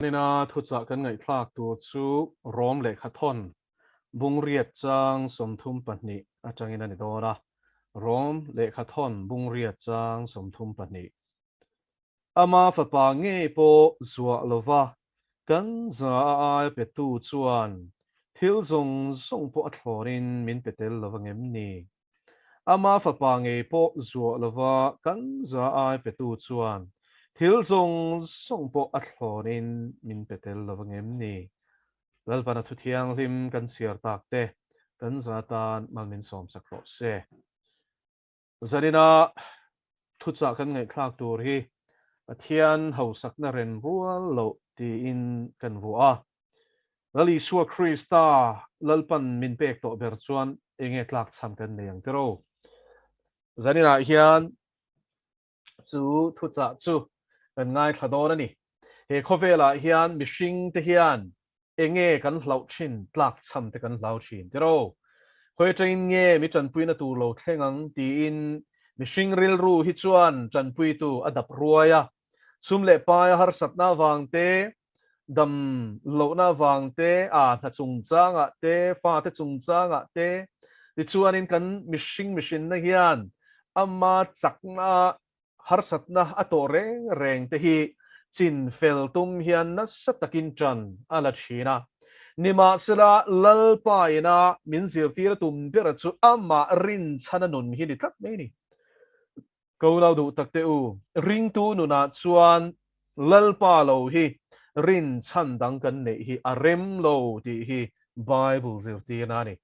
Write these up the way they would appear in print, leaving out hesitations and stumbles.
Nina thutsa kan ngai thlak tu chu rom le khathon bung riat chang som thum pahnih atangin ani dora rom le khathon bung riat chang som thum pahnih ama fapa nge po zuwa lova kan za ai pe tu chuan thil zong song po athlorin min petel lovangem ni ama fapa nge po zuwa lova kan za ai pe tu chuan thil zong song po athlorin min petel lovangem ni lalpana thu thiang lim kan siar tak te kan zatan malmin som sakro se zanina thutsa kan ngai thlak tur hi athian ho sakna ren rual lo ti in kan vua lali suwa krista lalpan min pek to ber chuan enge tlak cham kan neyang tero zanina hian chu thutsa chu kan ngai thlador ani he khovela hian mishing te hian enge kan hlau thin tlak cham te kan hlau thin tero khoi train nge mi chan pui na tu lo thlengang ti in mishing ril ru hi chuan chan pui tu adap ruaya sum le pa har sat na wang te dam lo na wang te a na chung changa te fa te chung changa te ti chuan in kan mishing na hian ama chakna har sat na ato reng reng te hi chin fel tum hian na satakin chan ala thina nima sila lalpa ina min zirtir tum pera chu ama rin chana nun hi ni tlat mai ni ko lau du takte u ring tu nuna chuan lalpa lo hi rin chan dang kan nei hi arem lo ti hi bible zirtir na ni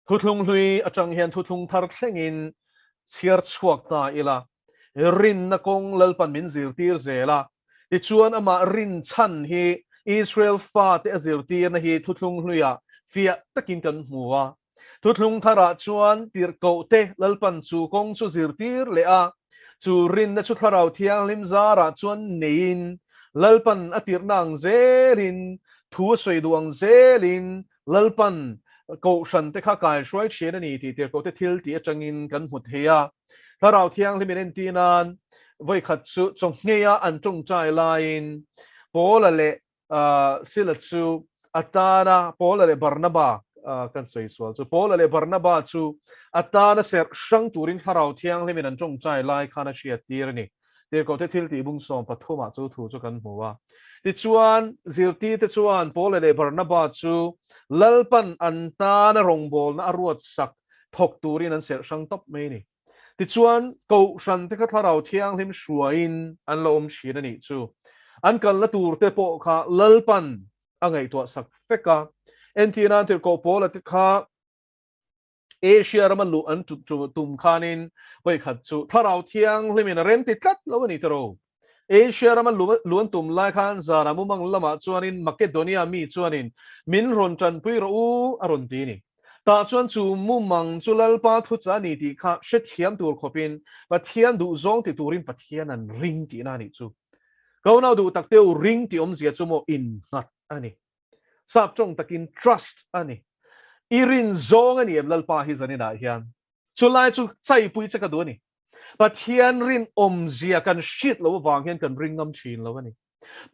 thutlung hlui atang hian thutlung thar thlengin chiar chuak ta ila rin na kong lalpan min zirtir zela ti chuan ama rin chan hi Israel fa te azirtir na hi thutlung hluya fia takin kan hmuwa thutlung thara chuan tir ko te lalpan chu kong chu zirtir le a chu rin na chu Thlarau thiang lim zara chuan nein lalpan atir nang zelin thu soi duang zelin lalpan ko shan te kha kai shwai chen ani ti tir ko te thil ti atangin kan hmut heya Thlarau thiang limin en tinan voi khat chu chong ngeya an chong chai lain pola le sila chu atana pola le barnaba kan sei swal chu pola le barnaba chu atana ser shang turin Thlarau thiang limin an chong chai lai khana shia tir ni tir ko te thil ti bung som pathuma chu thu chu kan hmuwa ti chuan zirti te chuan pola le barnaba chu lalpan antana rongbol na aruat sak thok turin an ser shang top mai ni ti chuan ko shan te kha Thlarau thiang hlim hruain an lo om thin ani chu an kal na tur te po kha lalpan angai to sak feka entina te ko pola te kha Asia raman lu an chu tum khanin voi khat chu Thlarau thiang hlimin rem ti tlat lo ani tero Asia raman lu an tum lai khan zara mumang lama chuanin Macedonia mi chuanin min ron chan pui ro u aron ti ni ta chuan chu mumang chu lalpa thu cha ni ti kha she thiam tur khopin pathian du zong ti turin pathian an ring ti na ni chu ko na du takteu ring ti om zia chu mo in ngat ani sap chong takin trust ani irin zong ani em lalpa hi zani na hian chu lai chu chai pui cha ka du ni pathian rin om zia kan shit lo wang hian kan ring ngam thin lo ani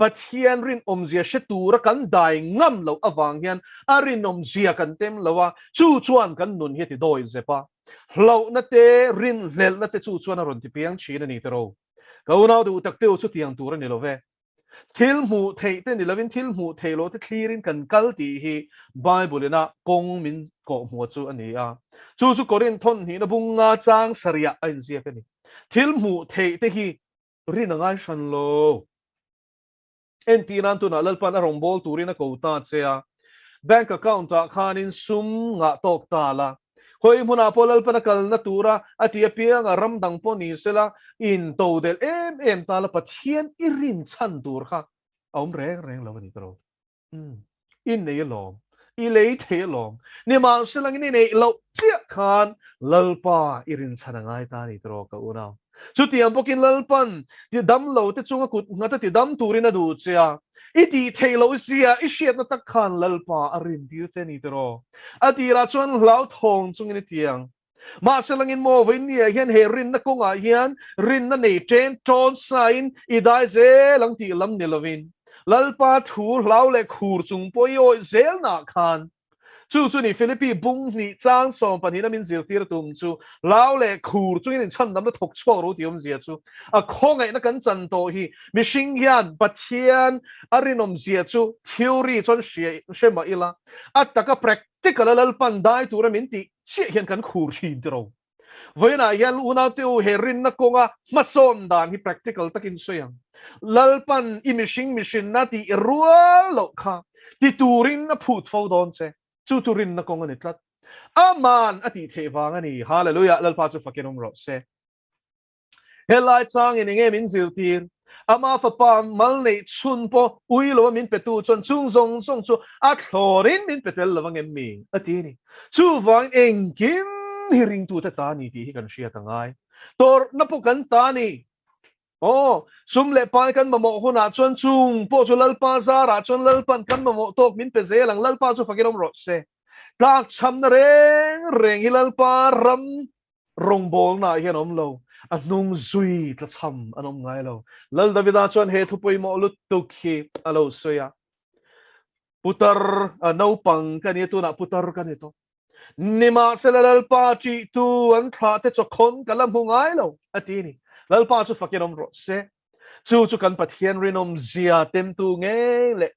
pathian rin om zia she tur kan dai ngam lo awang hian arin om zia kan tem lowa chu chuan kan nun hi ti doi zepa hlo na te rin hlel na te chu chuan aron ti piang chin ani tero ko na du takteu chu tiang tur ani lo ve thil mu thei te ni lovin thil mu thei lo te clearin kan kal ti hi bible na kong min ko mu chu ani a chu chu korin thon hi na bunga chang saria ain zia ka ni thil mu thei te hi rin angai shan lo en tinan tu na lalpan a rongbol turin a ko ta chea bank account ta khanin sum nga tok ta la khoi muna polal pana kal na tura atia pia nga ram dang po ni sela in to del em ta la pathian irin chan tur kha om reng reng lo ni tro in nei long i lei the long ni ma selang ni nei lo chia khan lalpa irin chanangai ta ni tro ka una chu tiam pokin lalpan ti dam lo te chunga kut ngata ti dam turin a du chia iti thailo sia i shiat na tak khan lalpa arin tir che ni tro atira chuan hlau thong chung ni tiang mà sẽ langin mo với nia hiền he rin na công à hiền rin na nei chen tròn sain i dai ze lang ti lam ni lovin lalpa thu lau le khur chung poi oi zel na khan chu ni Philippines bung ni chang som pan hi na min zir tir tum chu lau le khur chu in chan nam na thok chho ro ti zia chu a khong ai na kan chan to hi mi sing hian pathian arinom zia chu theory chon she ma ila ataka practical lal pan dai tu ra min ti che hian kan khur thin ti ro với na hian una tu herin na konga mason dan hi practical takin soyang lalpan imishing na ti rual lo kha ti turin na phut fo don che chu turin na konga ni tlat aman ati thewang ani hallelujah lalpa chu fakinom ro se helai chang in nge min zirtir ama fa pa mal nei chun po ui lo min petu chon chung zong song chu a thlorin min petel lo ngem mi ati ni chu wang engkim hiring tu ta ni ti kan sia tangai tor na po kan ta ni oh sum le pa kan mamo ho na chon chung po chu lalpa za ra chon lalpan kan mamo tok min pe zelang lalpa chu fakinom ro se tak cham na reng hilal pa ram rong bol na hianom lo anung zui tla cham anom ngai lo lal davida chuan he thupoi mo lut tuk hi alo soya putar no pang kan tu na putar kan ito nima selalal pa chi tu an tha te chokon kalam hungai lo atini lal pa chu fakinom ro se chu kan pathian rinom zia tem tu nge le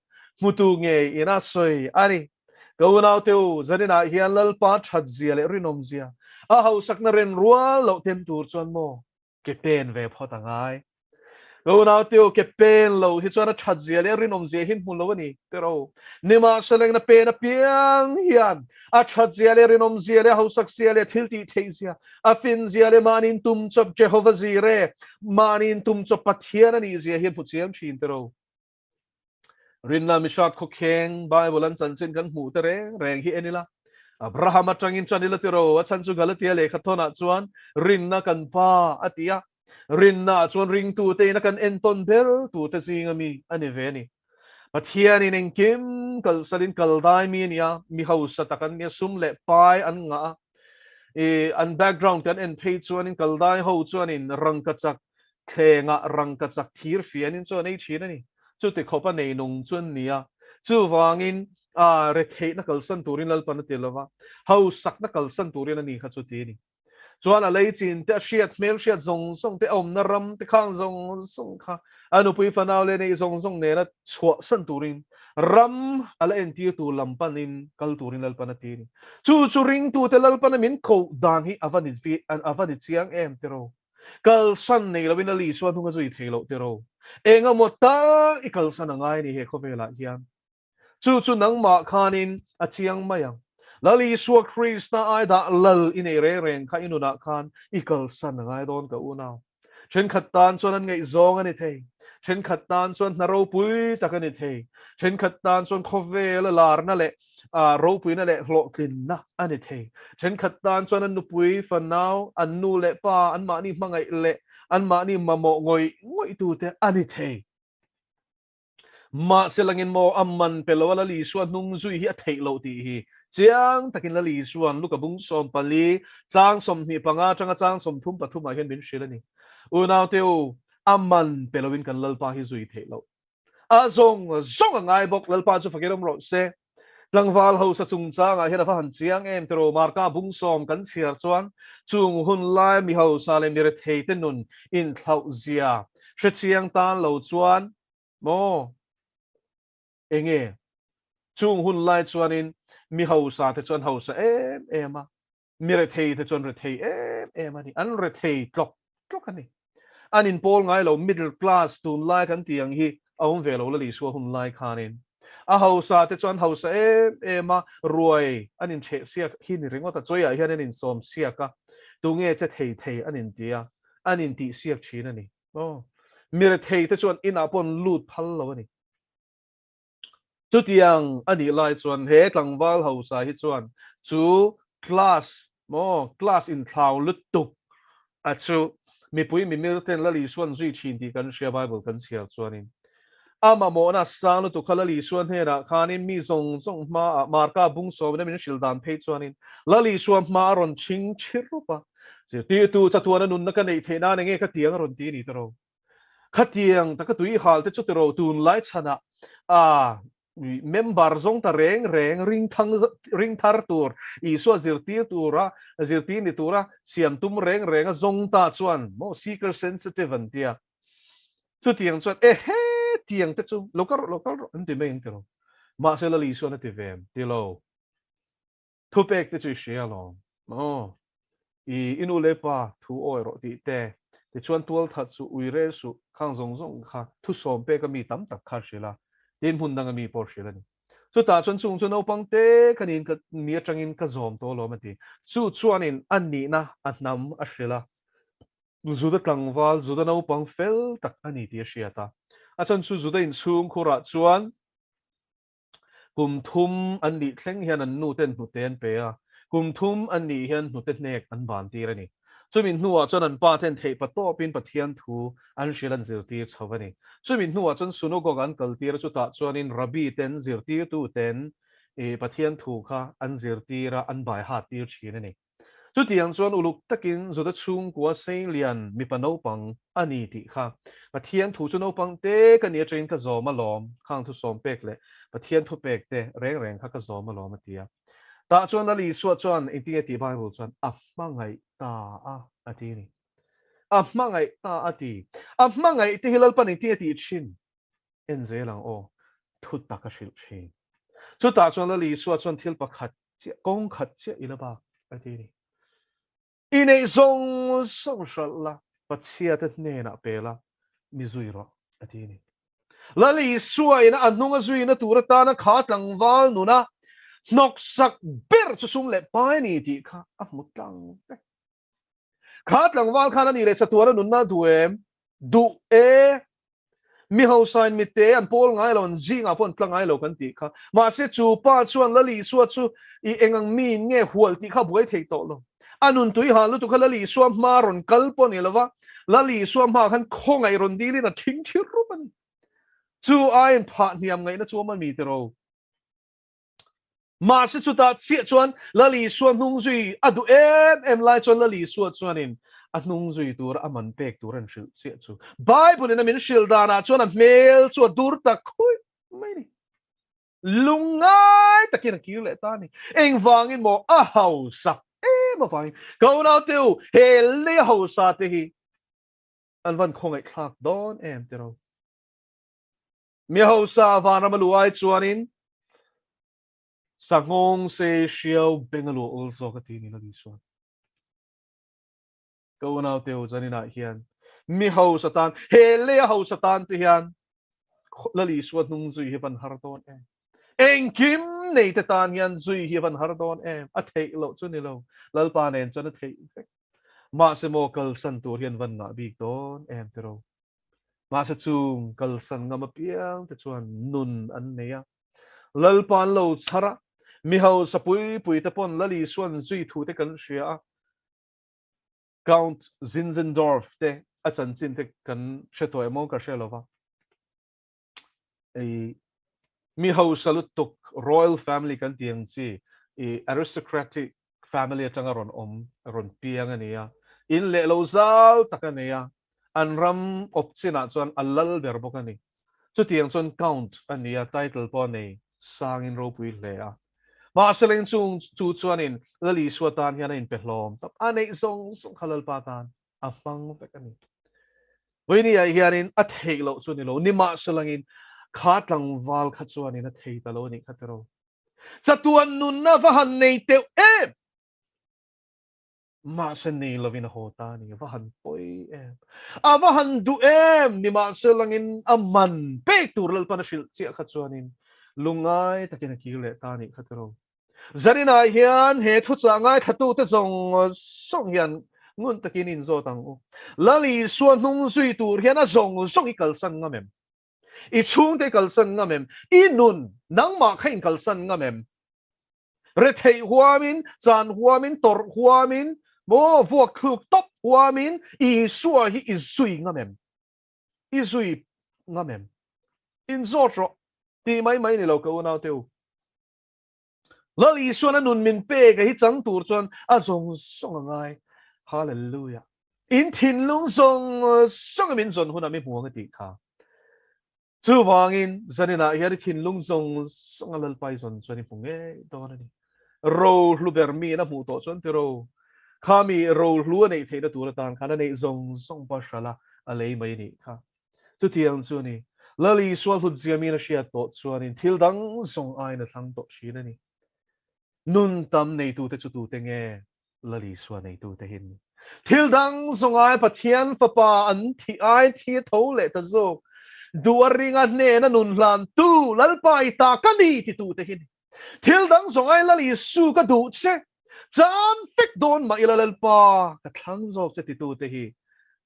mutu nge ina soi ani câu nào tiêu gia đình ai hiền lal pa chặt zia le rinom zia a hau sak na ren rual lo tem tur chuan mo ke pen ve pho tangai câu nào tiêu ke pen lo hi chuan a chặt zia le rinom zia hin mun lo ni tero nima seleng na pen a piang hian a chặt zia le rinom zia le hau sak zia le thil ti thei zia a fin zia le manin tum chop jehovah zire manin tum chop pathian ani zia hin phu chiam chin tero rinna mishat ko kheng bible an chan chin kan mu te reng hi enila abraham atangin chanila tiro achan chu galatia le khathona chuan rinna kan pa atia rinna chuan ring tu te na kan enton ber tu te singami ani veni pathian in engkim kal salin kal dai mi nia mi hausa takan nge sum le pai an nga e an background kan en page chuan in kal dai ho chuan in rangkachak khenga rangkachak thir fian in chuan ei thina ni chu te khopa nei nung chuan nia chu wangin a re thei na kalsan turin lal pan telova hau sak na kalsan turin ani kha chu ti ni chuan a lei chin te hriat mel hriat zong song te om na ram te khang zong song kha anu pui fanau le nei zong song ne na chua san turin ram ala en ti tu lampan in kal turin lal pan ti ni chu ring tu te lal pan min ko dan hi avani fi an avani chiang em tero kal san nei lawin ali suan hunga zui thelo tero enga mota ikal san angai ni he khovela hian chu nang ma khanin a chiang mayang lali suak krishna ai da lal in e re reng kha inu na khan ikal san ngai don ka una chen khatan chuan an ngei zong ani thei chen khatan chuan na ro pui takani thei chen khatan chuan khovel lar na le a ro pui na le hlo tin na ani thei chen khatan chuan an nu pui fanau an nu le pa an ma ni mangai le an ma ni mamo ngoi tu te ani thei ma selangin mo amman pelawala li suan nung zui hi a thei lo ti hi chiang takin la li suan luka bung som pali chang som hi panga changa chang som thum pathum a hen bin shilani unaw teu amman pelawin kan lalpa hi zui thei lo a zong ngai bok lalpa chu fakirom ro se tlangwal ho sa chung chang a hera han chiang em tro marka bung som kan chiar chuan chung hun lai mi ho sa le mi re thei te nun in thlau zia hre chiang tan lo chuan mo enge chung hun lai chuanin mi hausa te chuan hausa em mi re thei te chuan re thei em ani an re thei tlok ani anin pol ngai lo middle class tun lai kan tiang hi aum ve lo la li su hun lai khanin a hausa te chuan hausa em ruai anin che sia hi ni ringo ta choya hian anin som sia ka tu nge che thei anin tia anin ti siak thin ani oh mi re thei te chuan in apon lut phal lo ani chu tiang ani lai chuan he tlangwal ho sa hi chuan chu class in thlau lut tuk a chu mi pui mi mil ten la li suan zui thin ti kan share bible kan chial chuanin ama mo na sang tu khala li suan he na khanin mi zong ma marka bung so na min shildan phe chuanin lali suam ma ron ching chirupa ti tu chatuana nun na ka nei thena nge ka tiang ron ti ni tro khatiang ta ka tui hal te chu tro tun lai chana a member zong ta reng ring thar tur i so zirti tura zirti ni tura siam tum reng zong ta chuan mo seeker sensitive an tia chu tiang chuan he tiang te chu local an ti main tro ma se la li so na ti vem ti lo thu pek te chu share lo mo i inu le pa thu oi ro ti te ti chuan tual that chu uire su khang zong kha thu som pe ka mi tam tak kha shila tin hun dang mi por shila ni chu ta chuan chung chu no pang te kanin ka nia tangin ka zom to lo ma ti chu chuan in an ni na an nam a shila zuda tlangwal zuda no pang fel tak ani ti shia ta a chuan chu zuda in chung khura chuan kum thum an ni thleng hian an nu ten pe a kum thum an ni hian nu te nek an ban ti ra ni chumin hnuah chuan an pa ten thei pato pin pathian thu an hrilan zirtir chhovani chumin hnuah chuan sunogok an kaltir chuta chuanin rabi ten zirtir tu ten pathian thu kha an zirtira an bai hat tir thin ani chu tiang chuan uluk takin zuda chung kwa sei lian mi pano pang ani ti kha pathian thu chu no pang te ka nia train ka zoma lom khang thu som pek le pathian thu pek te reng kha ka zoma lom atia ta chuan la li suat chuan inti ti bible chuan a mangai ta a ti ni a mangai ta ati a mangai ti hilal pan inti ti chin en zelang o thut ta ka shil chin chu ta chuan la li suat chuan thil pakhat che kong khat che ila ba a ti ni inei zong social la pathiat ne na pela mizuiro a ti ni la li suai na anunga zui na turata na kha tlangwal nu na nok sak ber chu sum le pai ni ti kha a mutlang khat langwal khana ni le chatuara nunna duem du e mi ho sign mi te an pol ngai lon jinga pon tlangai lo kan ti kha ma se chu pa chuan lali suat chu i engang mi nge hual ti kha buai thei to lo anun tui ha lu tu kha lali suam ma ron kalpon ni lova lali suam ma khan khongai ron di li na thing thir ru pan chu ai pha niam ngai na chu man mi te ro mà sẽ chúng ta chia chuan là lý xuân nung duy à du em lại chuan là lý xuân chuan in à nung duy tur à man pek tur an shil chia chu Bible in min shil dana chuan a mail chu dur ta khui mai ni lungai takin ki le ta ni eng wangin mo a hausa mà phải câu nào tiêu he le hausa te hi an van khong ai thak don em te ro mi hausa van ramaluai chuan in sangong se shiao bengalo also ka tini na liswan ko na teo zani na hian mi ho satan hele ho satan ti hian la liswan nung zui hi ban hardon eng kim nei te tan hian zui hi ban hardon a thei lo chu ni lo lal pa nen chu na thei ma se mo kal san tur hian van na bi don te ro ma se chung kal san ngam piang te chuan nun an neya lal pan lo chara mi ho sapui te pon lali suan zui thu te kan shia count Zinzendorf te a chan chin te kan shetoi mo ka shelova ei mi ho salutuk royal family kan tiang chi aristocratic family atanga ron piang ania in le lo zau takania an ram opchina chuan alal ber bokani chu tiang chuan count ania title po nei sang in ro pui le a ma seleng chung chu chuanin lali suatan hian in pehlom tap anei zong khalal patan afang pekani weini ai hianin a theilo chuni lo nima selangin khatlang wal kha chuanin a thei talo ni khatero chatuan nun na va han nei te ma se nei lovin hota ni va han poi va han du nima selangin aman pe turlal panashil chi kha chuanin lungai takin ki le ta ni khatero zarina hian he thu changai thatu te zong song hian ngun takin in zo tang u lali suan nung zui tur hian a zong i kalsan ngamem i chung te kalsan ngamem i nun nang ma khain kalsan ngamem re thei huamin chan huamin tor huamin mo vuak khuk top huamin i suwa hi i zui ngamem in zotro ti mai ni lo ko nau teu lali suan anun min pe ka hi chang tur chuan a zong song ngai hallelujah in thin lung zong song min zon huna mi buang ti kha chu wangin zanina hian thin lung zong song lal pai zon chuan pung e to na ni ro hlu ber mi na mu to chuan ti ro khami ro hlu nei theina tur tan khana nei zong song pa shala a lei mai ni kha chu tiang chu ni lali sual hu jiami na shia to chuan in thil dang zong ai na thang to shi na ni nun tam nei tu te chu tu te nge lali sual nei tu te hin thil dang zong ai pathian papa an thi ai thi tho le ta zo duaringa ne na nun hlan tu lalpai ta kani ti tu te hin thil dang zong ai lali su ka du che chan fik don ma ila lalpa ka thlang zok che ti tu te hi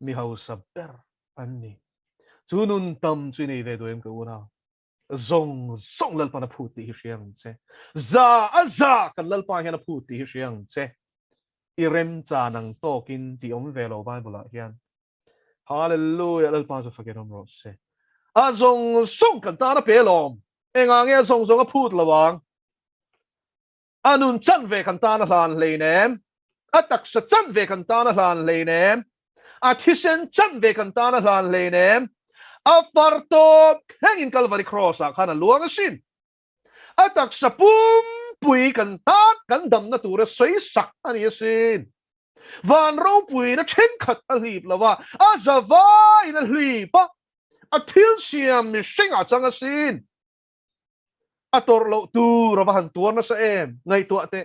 mi hau saber an ni chu nun tam chu nei ve do em ka una zong zong lalpa na phuti hi riang che za kan lalpa hian na phuti hi riang che i rem cha nang tokin ti om ve lo bible hian hallelujah lalpa chu fakenom ro se a zong song kan ta na pe lom enga nge zong zong a phut lawang anun chan ve kan ta na hlan le nem atak sa chan ve kan ta na hlan le nem a thisen chan ve kan ta na hlan le nem a farto hangin calvary cross a khana luang sin atak sa pum pui kan ta kan dam na tura sei sak ani sin van ro pui na chen khat a hlip lawa a zawai na hlipa a thil siam mi singa changa sin ator lo tu rabahan tuan na sa em ngai tu ate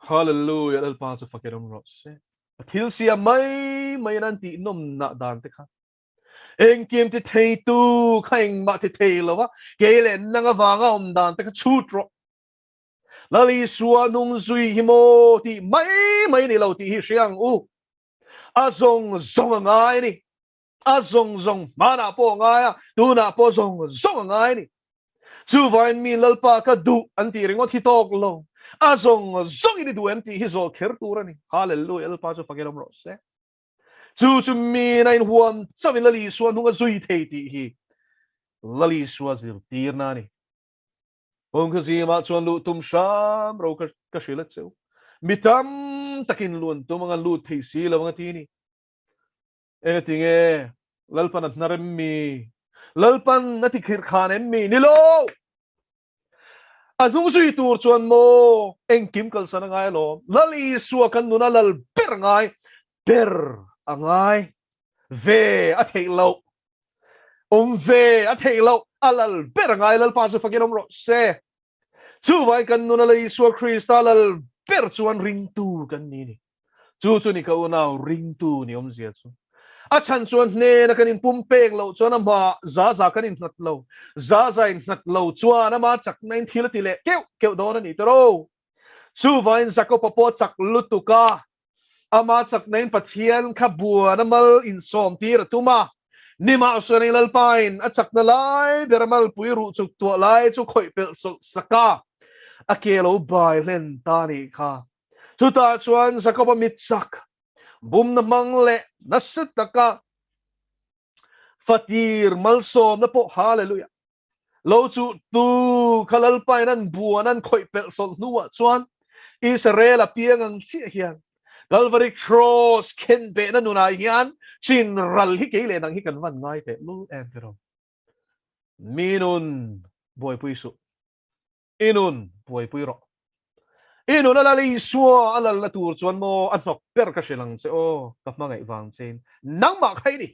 hallelujah al pa chu fakerom ro se thil siam mai nan ti nom na dan te kha eng kim ti thei tu khaing ma ti thei lo wa ke le nanga wanga om dan te kha chut ro lali suwa nung zui hi mo ti mai ni lo ti hi siang u azong zong ngai ni azong mana po ngai tu na po zong ngai ni chu vain mi lalpa ka du an ti ringot hi tok lo azong ni du em ti hi zo kher tur ani hallelujah lalpa chu fakelom ro se chu mi na in huam chawin lali suan hunga zui thei ti hi lali suwa zir tir na ni hong ka zima chuan lu tum sham ro ka shila cheu mitam takin luan tu mga lu thei si lo mga ti ni e tinge lalpan at narem mi lalpan na ti khir khanem mi ni lo anung zui tur chuan mo eng kim kal sana ngai lo lali suwa kan nuna lal ber ngai ber angai ve a thei lo ve a thei lo alal ber ngai lal pa chu fakinom ro se chu vai kan nuna lali suwa krista lal ber chuan ring tu kan ni ni chu ni ka unau ring tu ni om zia chu a chan chuan ne na kanin pum pek lo chuan ma za kanin nat lo za in nat lo chuan ma chak nain thil ti le keu don ani tro chu vain zako papo chak lutuka ama chak nain pathian kha bua na mal in som tir tuma nima usani lalpain a chak na lai bermal pui ru chu to lai chu khoi pel saka akelo bai len tani kha chu ta chuan zako pa mit chak bum na mangle nasataka fatir malsom na po hallelujah lo chu tu khalal painan buanan khoi pel sol nuwa chuan Israel apiang ang chi hian Calvary cross ken be na nuna hian chin ral hi kele nang hi kan van ngai te lu en pero minun boy puisu inun boy puiro inun alali suwa alal na tur chuan mo anok per ka silang se o kapma ngai wang chen nang ma khai ni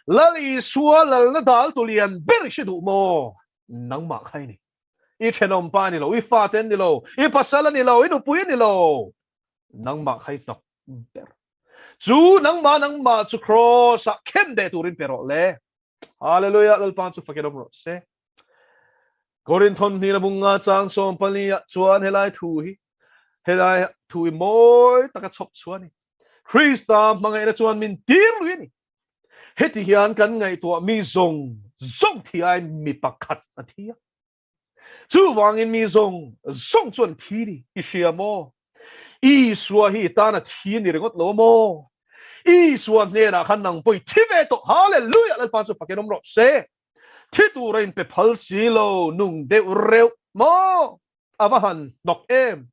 lali suwa lal na dal tulian ber shi du mo nang ma khai ni i thenom pa ni lo i fa ten ni lo i pasala ni lo i nu pui ni lo nang ma khai nok ber chu nang ma chu cross a ken de turin pero le hallelujah lal pa chu fakedom ro se Korinthon ni na bunga chang som pania chuan helai thu hi moi taka chop chuan ni Krista mangai na chuan min tir lui ni heti hian kan ngai to mi zong thi ai mi pakhat a thia chu wangin mi zong chuan thi ni i hria mo i suwa hi ta na thi ni rengot lo mo i suan ne na khan nang poi thive to hallelujah lal pa chu pakenom ro se thi tu rein pe phal si lo nung de reu mo avahan nok em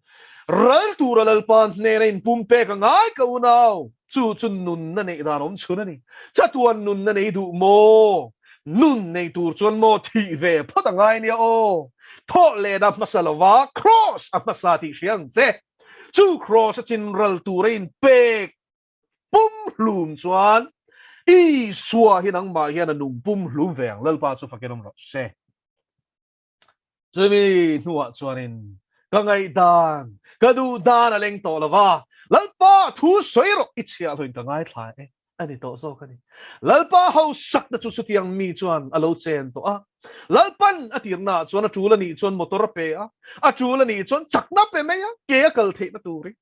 ral tu lal pan ne rein pum pe ka ngai ka unau chu chun nun na nei ran om chuna ni chatuan nun na nei du mo nun nei tur chuan mo thi ve phata ngai nia o tho le da masalawa cross a masati siang che chu cross chin ral tu rein pe pum hlum chuan i suwa hi nang ma hian anung pum hlum veng lalpa chu fakenom ro se chumi nuwa chuanin ka ngai dan ka du dan a leng to lawa lalpa thu soi ro ichia loin ka ngai thlai e ani to zo ka ni lalpa ho sak na chu sutiang mi chuan alo chen to a lalpan atir na chuan a chula ni chuan motor pe a chula ni chuan chakna pe me ya ke kal the na turi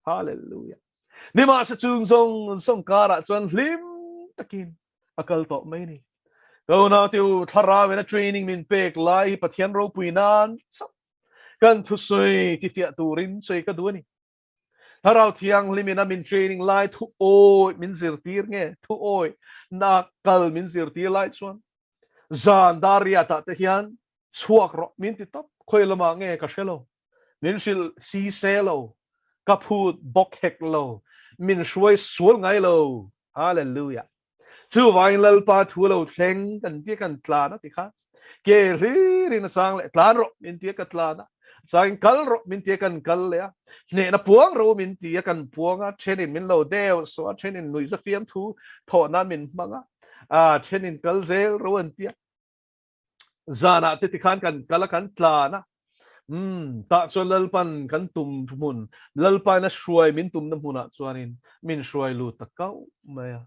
hallelujah ni ma sa chung song song kara chuan hlim takin akal to mai ni go na tiu Thlarau na training min pek lai Pathian ro puinan kan thu soi ti fia turin soi ka du ni Thlarau thiang limina min training lai thu oi min zir tir nge thu oi na kal min zir tir lai chuan zan daria ta te hian chuak ro min ti top khoi lama nge ka shelo min sil si selo ka phut bok hek lo min shuai sual ngai lo hallelujah chu vain lal pa thu lo thleng kan ti kan tla na ti kha ke ri ri na chang le tlan ro min ti ka tla na chang kal ro min ti kan kal le ne na puang ro min ti kan puang a chenin min lo deu so a chenin nui za fiam thu tho na min manga a chenin kal zel ro an ti zana ti ti khan kan kala kan tla na ta cho lalpan kan tum mun lalpa na shruai min tum na huna chuanin min shruai lu takau maya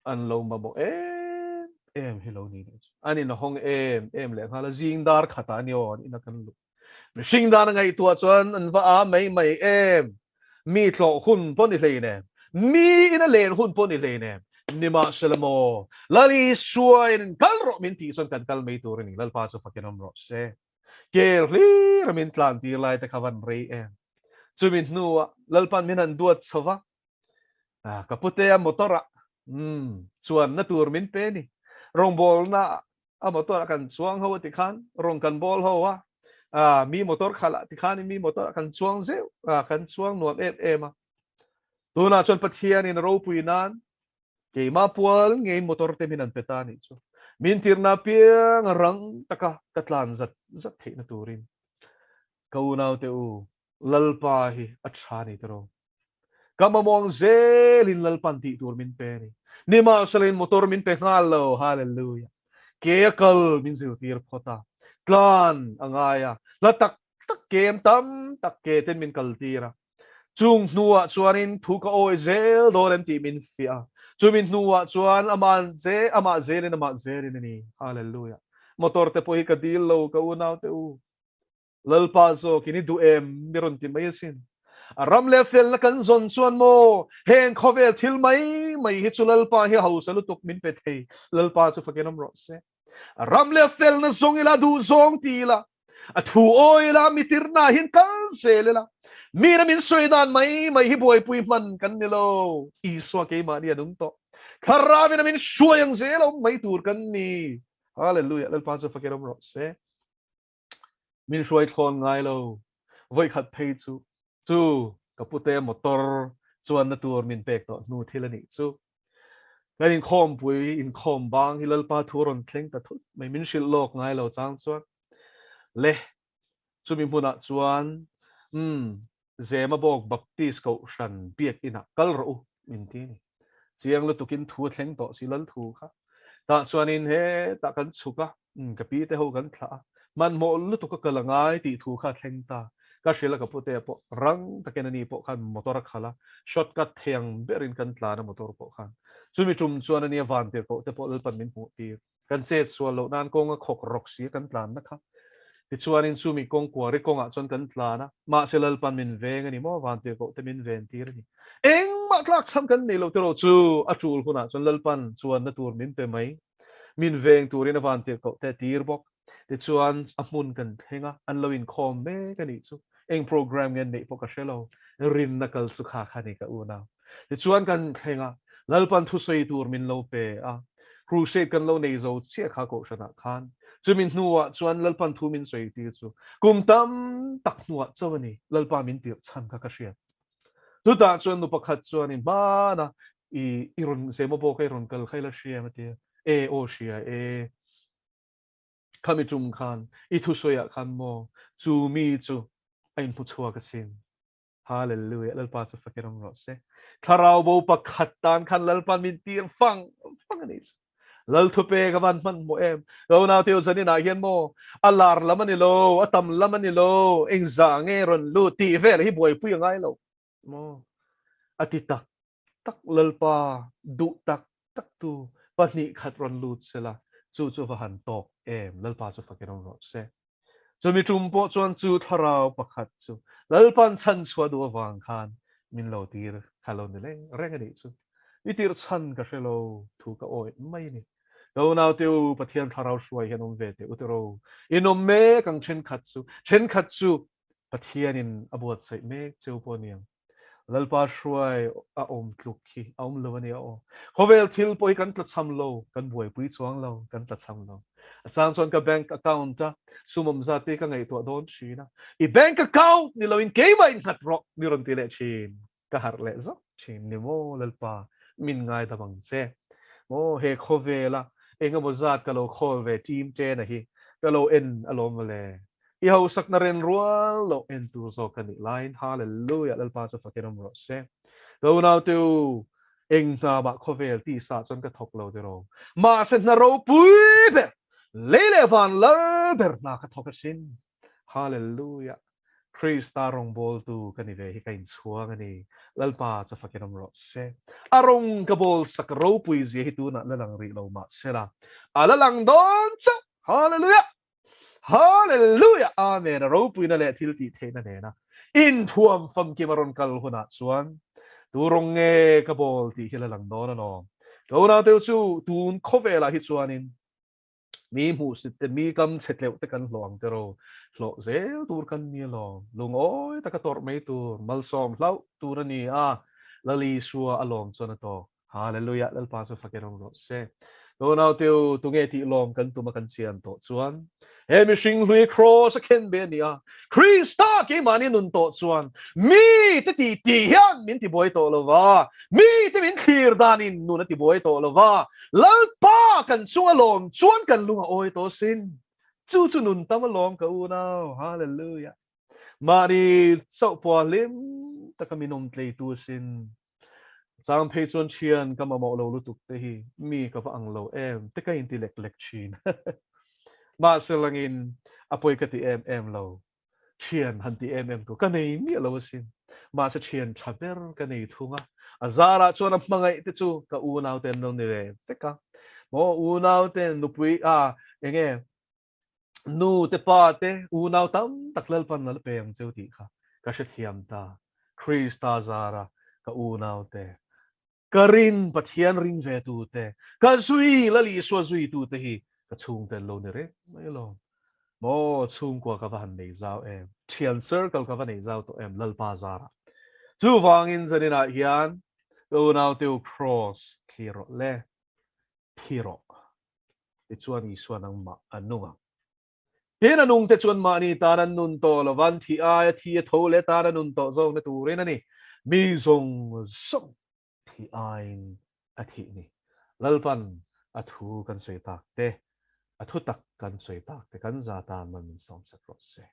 an lo ma bo em hello ni ani na hong em le hala jing dar khata ni on ina kan lu mishing dar ngai tua chuan an va a mai mai em mi tlo hun pon ni hlei ne mi ina len hun pon ni hlei ne nima selamo lali suai kal ro min ti son kan kal mai tur ni lal pa so fakenom ro se ke ri ramin tlan ti lai ta khavan rei em chumin nuwa lalpan min an duat chawa kapute a motora chuan na tur min pe ni rong bol na a motor kan chuang ho ti khan rong kan bol ho wa mi motor khala ti khan mi motor kan chuang zeu kan chuang nuam em tuna chuan pathian in ro puinan ke ma pual ngei motor te min an petani chu min tirna piang rang taka katlan zat zat the na turin kaunau te u lalpa hi achani tro kamamong zelin lalpan ti tur min pe ni ma salin motor min pe ngalo hallelujah ke kal min zil tir phota tlan angaya la tak tak kem tam tak ke ten min kal tira chung nuwa chuanin thu ka oi zel dolen ti min fia chumin nuwa chuan ama zelin ni hallelujah motor te po hi ka dil lo ka unaw te u lalpa zo kini du em miron ti mai sin ram le fel na kan zon chuan mo hen khovel thil mai hi chu lalpa hi house lu tuk min pe thei lalpa chu fakenom ro se ram le fel na zong ila du zong ti la a thu oi la mitir na hin kan se le la mi na min soidan mai hi boy pui man kan ni lo i swa ke ma ni adung to kharabi na min shuayang zelo mai tur kan ni hallelujah lalpa chu fakenom ro se min shuai thon ngai lo voi khat phei chu kapute motor chuan na tur min pek to nu thilani chu kan in khom pui in khom bang hilal pa thuron thleng ta thut mai min shil lok ngai lo chang chuan le chu mi huna chuan zema bok baptist ko shan biak ina kal ro min ti ni chiang lu tukin thu thleng to silal thu kha ta chuan in he ta kan chuka kapi te ho kan thla man mo lu tu ka kalangai ti thu kha thleng ta ka shila ka pute po rang taken ni po khan motor khala shortcut theng berin kan tla na motor po khan chumi chum chuan ani van te po te po pan min hu ti kan che swalo nan kong a khok rok si kan tlan na kha ti chuan in chumi kong kwari kong a chon kan tla na ma selal pan min veng ani mo van te ko te min ven tir ni eng ma tlak sam kan ni lo te ro chu a chul huna chon lal pan chuan na tur min pe mai min veng turin van te ko te tir bok ti chuan a mun kan thenga an lo in khom me kan ni chu eng program ngen nei po ka shelo rin na kal su kha kha ni ka una ti chuan kan thenga lalpan thu soi tur min lo pe a crusade kan lo nei zo che kha ko shana khan chumin nuwa chuan lalpan thu min soi ti chu kum tam tak nuwa chawani lalpa min tir chan kha ka hria tu ta chuan nu pakhat chuan in ba na i ron se mo bo kai ron kal khaila hria ma ti e o hria e khami chum khan I thu soya khan mo chu mi chu ain pu chua ka sin hallelujah lalpa chu fakirong ro se Thlarau bo pakhat tan khan lalpan min tir fang ani lal thu pe ka van man mo em lo na teu zani na hian mo alar lamani lo atam lamani lo eng za nge ron lu ti vel hi boi pu ngai lo mo ati tak lalpa du tak tu pahnih khat ron lut sela chu va han tok em lalpa chu fakirong ro se chu mi tum po chuan chu Thlarau pakhat chu lalpan chan chua du wang khan min lo tir khalo ni leng reng ani chu I tir chan ka shelo thu ka oi mai ni lo nau teu Pathian Thlarau hruai hian om ve te utero inom me kang chen khat chu Pathian in abuat sai me cheu po niang lalpa hruai a om tluk khi a om lo ani a o khovel thil poi kan tla cham lo kan buai pui chuang lo kan tla cham lo a chang chuan ka bank account ta sumom za te ka ngai to don china I bank account ni lo in ke mai ngat ro ni ron ti le chin ka har le zo chin ni mo lalpa min ngai da bang che mo he khovela enga mo zat ka lo khove team te na hi ka lo en alom le I hau sak na ren rual lo en tu zo kan ni line hallelujah lalpa cho fakiram ro se lo nau tu eng na ba khovel ti sa chon ka thok lo de ro ma sen na ro pui be lele van la ber na ka thok sin hallelujah Krista rong bol tu kan ni ve hi kain chuang ani lalpa cho fakiram ro se arong ka bol sak ro pui zi hi tu na lalang ri lo ma se la ala lang don cha hallelujah hallelujah amen ro pui na le thil ti the na ne na in thuam fam ki maron kal huna chuan turong nge ka bol ti hila lang do na no to na teu chu tun khovela hi chuanin mi mu sit te mi kam chetleu te kan hlong te ro hlo zel tur kan ni lo lung oi ta ka tor mai tur mal som hlau tur ani a lali suwa alom chona to hallelujah lal pa so fakerong ro se to na teu tu nge ti lom kan tu ma kan sian to chuan he mi sing hlui cross a ken be ni a Krista ki mani nun to chuan mi te ti hian min ti boy to lo wa mi te min thir danin nun ti boy to lo wa lalpa kan chunga lom chuan kan lunga oi to sin chu nun tam lom ka u nau hallelujah mari so po lim ta kaminom tlei tu sin sang phei chuan chian ka ma mo lo lutuk te hi mi ka va ang lo em te ka intellect lek chin ma selangin apoi ka ti em lo chian han ti em tu ka nei mi lo sin ma sa chian thaber ka nei thunga azara chuan a mangai te chu ka u nau ten no ni re te ka mo u nau ten nu pui a enge nu te pa te u nau tam taklal pan na pem cheu ti kha ka she thiam ta Krista zara ka u nau te karin pathian ring ve tu te ka zui la li so zui tu te hi ka chung ten lo ni re mai lo mo chung kwa ka van nei zau em thian circle ka van nei zau to em lalpa zara chu wangin zanina hian lo nau te cross thiro le thiro ti chuan I suan ang ma anunga Tin anung te chuan ma ni taran nun to lawan thi a thi a tho le taran nun to zong na tu ren ani mi zong song thi ain a thi ni lalpan a thu kan soi tak te a thu tak kan soi tak te kan za ta man som sak ro se